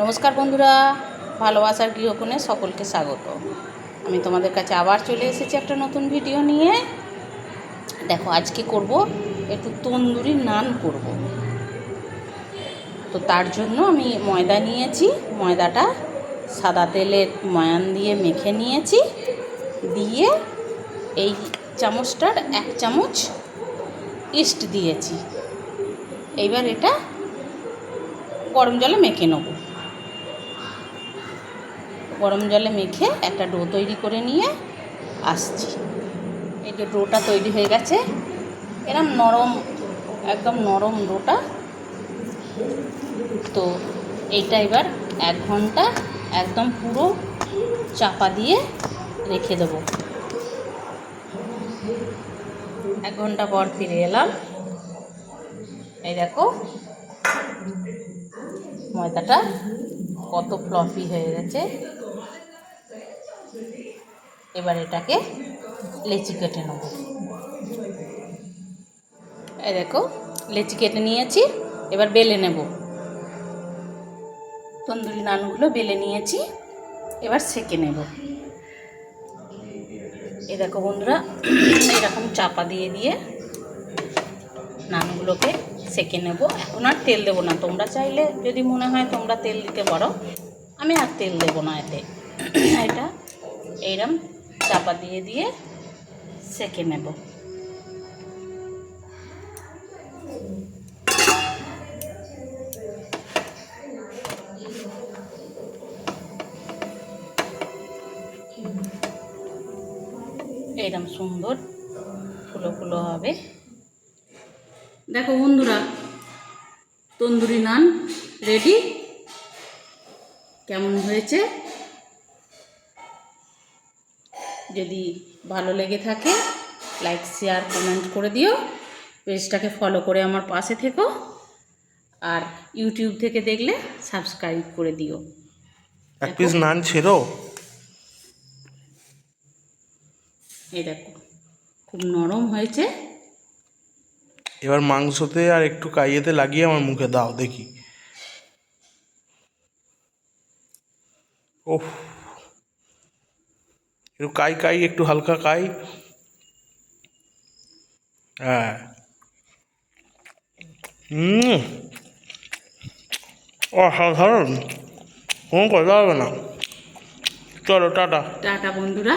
নমস্কার বন্ধুরা, ভালোবাসার গৃহকোণে সকলকে স্বাগত। আমি তোমাদের কাছে আবার চলে এসেছি একটা নতুন ভিডিও নিয়ে। দেখো, আজকে করব একটু তন্দুরি নান করব। তো তার জন্য আমি ময়দা নিয়েছি, ময়দাটা সাদা তেলের ময়ান দিয়ে মেখে নিয়েছি, দিয়ে এই চামচটার 1 চামচ ইস্ট দিয়েছি। এইবার এটা গরম জলে মেখে নেব। গরম জলে মেখে একটা ডো তৈরি করে নিয়ে আসছি। এই যে ডোটা তৈরি হয়ে গেছে, এরম নরম, একদম নরম ডোটা। তো এইটা এবার 1 ঘন্টা একদম পুরো চাপা দিয়ে রেখে দেব। 1 ঘন্টা পর ফিরে এলাম। এই দেখো ময়দাটা কত ফ্লফি হয়ে গেছে। এবার এটাকে লেচি কেটে নেব। এই দেখো লেচি কেটে নিয়েছি, এবার বেলে নেব। তন্দুরি নানগুলো বেলে নিয়েছি, এবার সেঁকে নেব। এই দেখো বন্ধুরা, এরকম চাপা দিয়ে দিয়ে নানগুলোকে সেঁকে নেব। এখন আর তেল দেবো না। তোমরা চাইলে যদি মনে হয় তোমরা তেল দিতে পারো, আমি আর তেল দেবো না এতে। এটা এইরকম চাপা দিয়ে দিয়ে সেঁকে নেব। এইরকম সুন্দর ফুলো ফুলো হবে। দেখো বন্ধুরা, তন্দুরি নান রেডি। কেমন হয়েছে? যদি ভালো লেগে থাকে লাইক, শেয়ার, কমেন্ট করে দিও। পেজটাকে ফলো করে আমার পাশে থেকো। আর ইউটিউব থেকে দেখলে সাবস্ক্রাইব করে দিও। এক পিস নান ছেড়ো। এই দেখো খুব নরম হয়েছে। এবার মাংসতে আর একটু কাইয়েতে লাগিয়ে আমার মুখে দাও দেখি। ওহ, একটু কাই কাই, একটু হালকা কাই। হ্যাঁ, অসাধারণ, কোনো কথা হবে না। চলো টাটা। টাটা বন্ধুরা।